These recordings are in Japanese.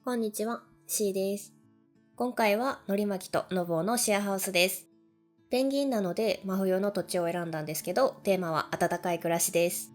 こんにちは、C です。今回はのりまきとのぼうのシェアハウスです。ペンギンなので真冬の土地を選んだんですけど、テーマは暖かい暮らしです。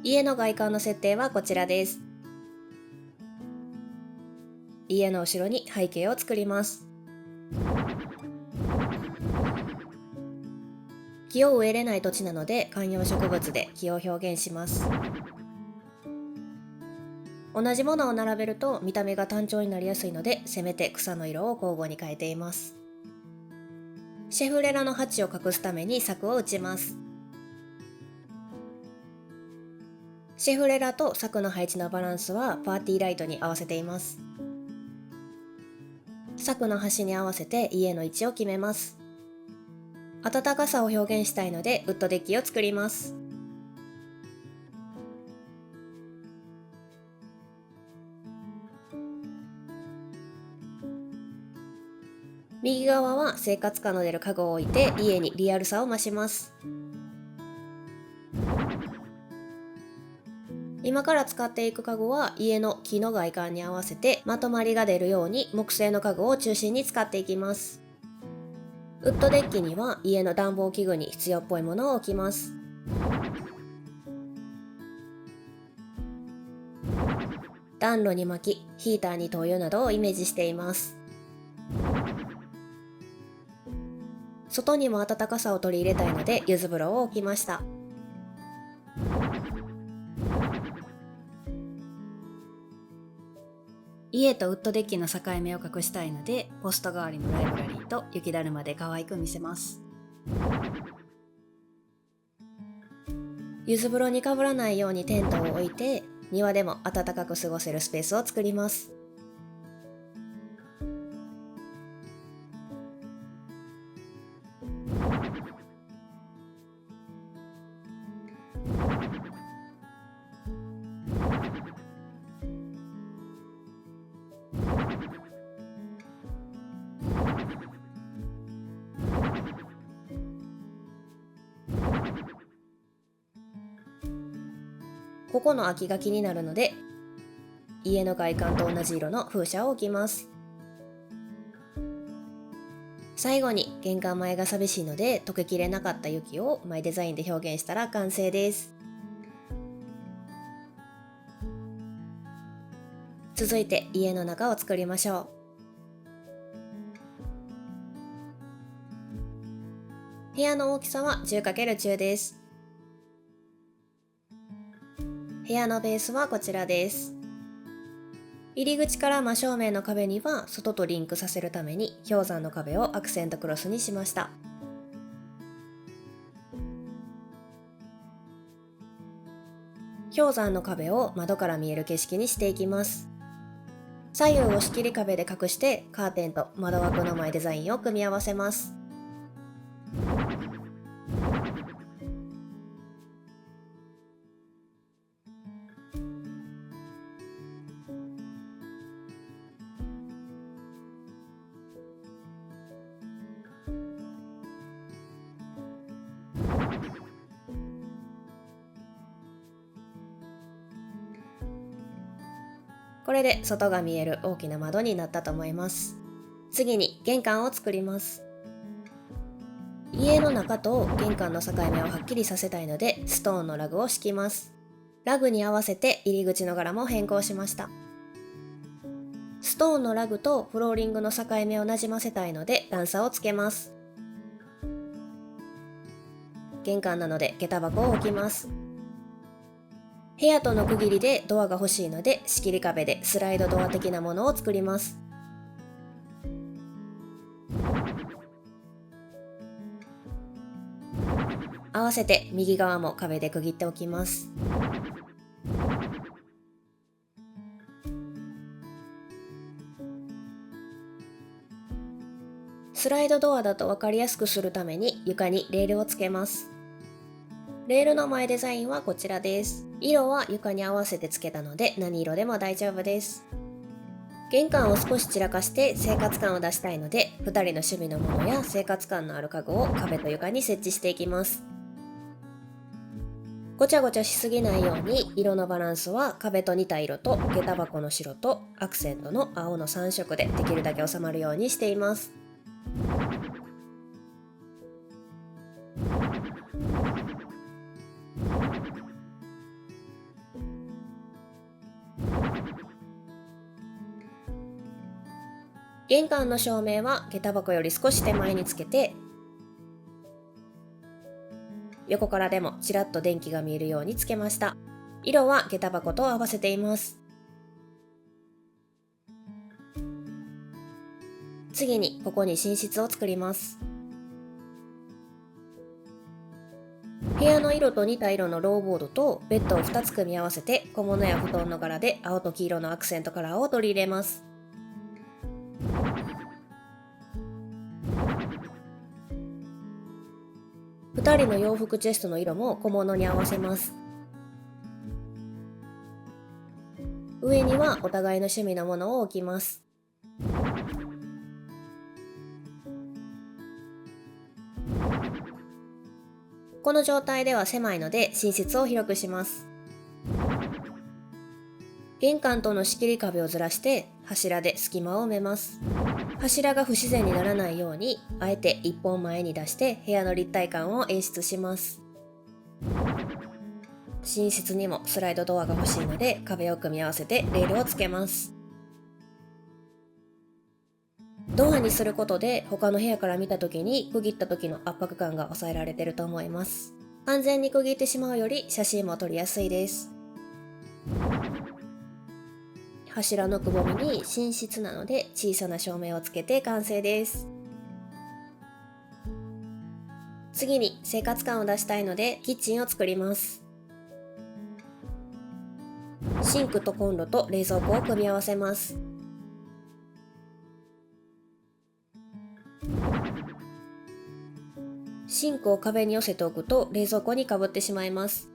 家の外観の設定はこちらです。家の後ろに背景を作ります。木を植えれない土地なので観葉植物で木を表現します。同じものを並べると見た目が単調になりやすいので、せめて草の色を交互に変えています。シェフレラの鉢を隠すために柵を打ちます。シェフレラと柵の配置のバランスはパーティーライトに合わせています。柵の端に合わせて家の位置を決めます。暖かさを表現したいのでウッドデッキを作ります。右側は生活感の出る家具を置いて家にリアルさを増します。今から使っていく家具は家の木の外観に合わせてまとまりが出るように木製の家具を中心に使っていきます。ウッドデッキには家の暖房器具に必要っぽいものを置きます。暖炉に巻き、ヒーターに灯油などをイメージしています。外にも暖かさを取り入れたいので柚子風呂を置きました。家とウッドデッキの境目を隠したいのでポスト代わりのライブラリーと雪だるまで可愛く見せます。柚子風呂にかぶらないようにテントを置いて庭でも暖かく過ごせるスペースを作ります。ここの空きが気になるので家の外観と同じ色の風車を置きます。最後に玄関前が寂しいので溶けきれなかった雪をマイデザインで表現したら完成です。続いて家の中を作りましょう。部屋の大きさは 10×10 です。部屋のベースはこちらです。入り口から真正面の壁には外とリンクさせるために氷山の壁をアクセントクロスにしました。氷山の壁を窓から見える景色にしていきます。左右を仕切り壁で隠してカーテンと窓枠の前デザインを組み合わせます。これで外が見える大きな窓になったと思います。次に玄関を作ります。家の中と玄関の境目をはっきりさせたいのでストーンのラグを敷きます。ラグに合わせて入り口の柄も変更しました。ストーンのラグとフローリングの境目をなじませたいので段差をつけます。玄関なので下駄箱を置きます。部屋との区切りでドアが欲しいので仕切り壁でスライドドア的なものを作ります。合わせて右側も壁で区切っておきます。スライドドアだと分かりやすくするために床にレールをつけます。レールの前デザインはこちらです。色は床に合わせてつけたので何色でも大丈夫です。玄関を少し散らかして生活感を出したいので、2人の趣味のものや生活感のある家具を壁と床に設置していきます。ごちゃごちゃしすぎないように、色のバランスは壁と似た色と下駄箱の白とアクセントの青の3色でできるだけ収まるようにしています。玄関の照明は下駄箱より少し手前につけて、横からでもちらっと電気が見えるようにつけました。色は下駄箱と合わせています。次にここに寝室を作ります。部屋の色と似た色のローボードとベッドを2つ組み合わせて、小物や布団の柄で青と黄色のアクセントカラーを取り入れます。2人の洋服チェストの色も小物に合わせます。上にはお互いの趣味のものを置きます。この状態では狭いので寝室を広くします。玄関との仕切り壁をずらして柱で隙間を埋めます。柱が不自然にならないように、あえて一本前に出して部屋の立体感を演出します。寝室にもスライドドアが欲しいので、壁を組み合わせてレールをつけます。ドアにすることで他の部屋から見た時に区切った時の圧迫感が抑えられていると思います。完全に区切ってしまうより写真も撮りやすいです。柱のくぼみに寝室なので小さな照明をつけて完成です。次に生活感を出したいのでキッチンを作ります。シンクとコンロと冷蔵庫を組み合わせます。シンクを壁に寄せておくと冷蔵庫にかぶってしまいます。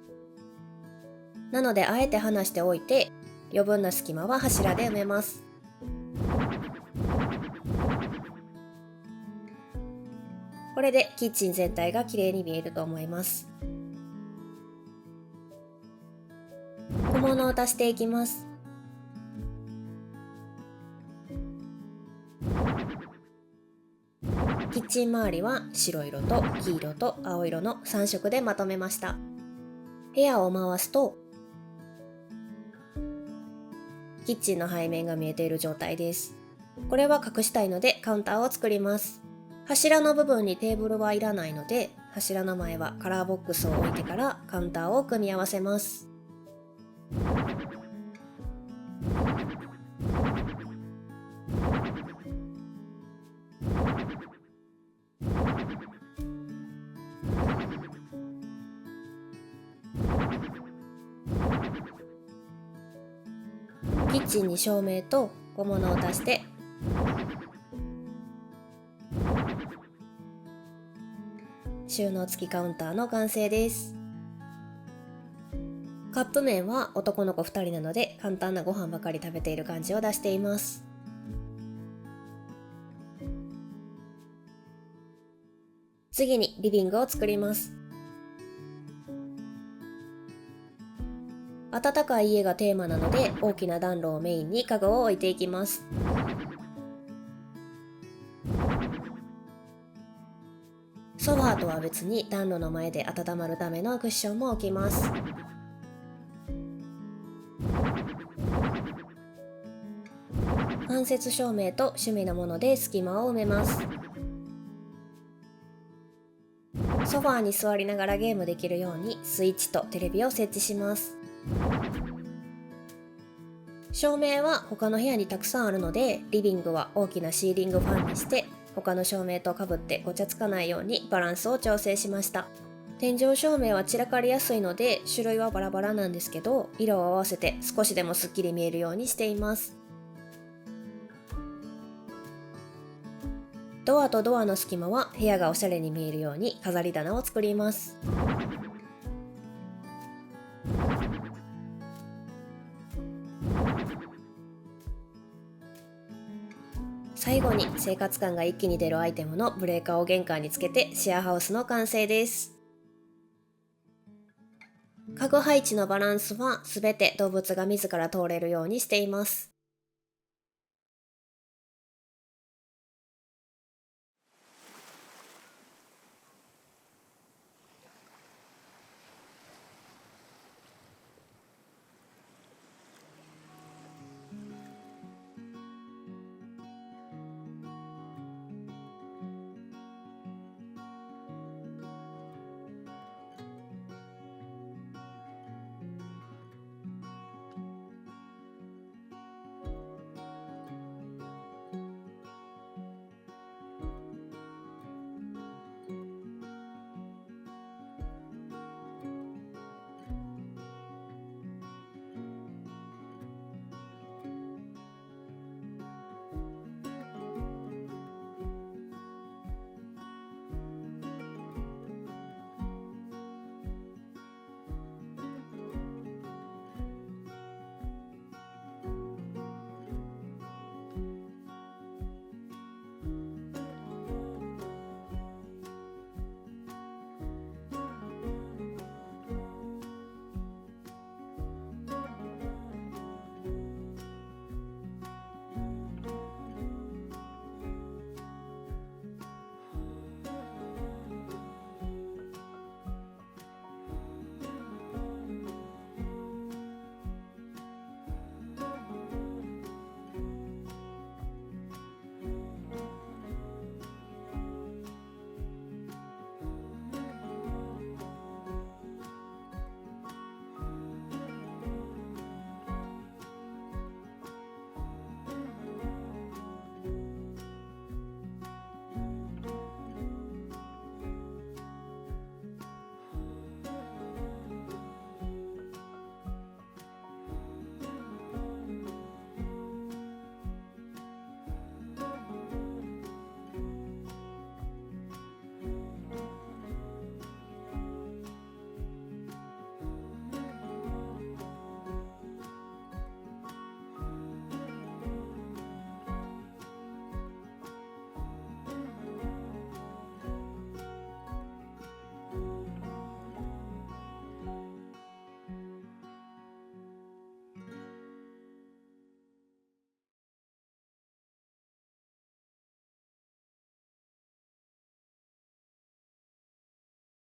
なのであえて離しておいて、余分な隙間は柱で埋めます。これでキッチン全体が綺麗に見えると思います。小物を足していきます。キッチン周りは白色と黄色と青色の3色でまとめました。部屋を回すとキッチンの背面が見えている状態です。これは隠したいのでカウンターを作ります。柱の部分にテーブルはいらないので、柱の前はカラーボックスを置いてからカウンターを組み合わせます。キッチンに照明と小物を足して収納付きカウンターの完成です。カップ麺は男の子2人なので簡単なご飯ばかり食べている感じを出しています。次にリビングを作ります。暖かい家がテーマなので大きな暖炉をメインに家具を置いていきます。ソファーとは別に暖炉の前で温まるためのクッションも置きます。間接照明と趣味のもので隙間を埋めます。ソファーに座りながらゲームできるようにスイッチとテレビを設置します。照明は他の部屋にたくさんあるので、リビングは大きなシーリングファンにして他の照明とかぶってごちゃつかないようにバランスを調整しました。天井照明は散らかりやすいので種類はバラバラなんですけど、色を合わせて少しでもすっきり見えるようにしています。ドアとドアの隙間は部屋がおしゃれに見えるように飾り棚を作ります。生活感が一気に出るアイテムのブレーカーを玄関につけてシェアハウスの完成です。家具配置のバランスはすべて動物が自ら通れるようにしています。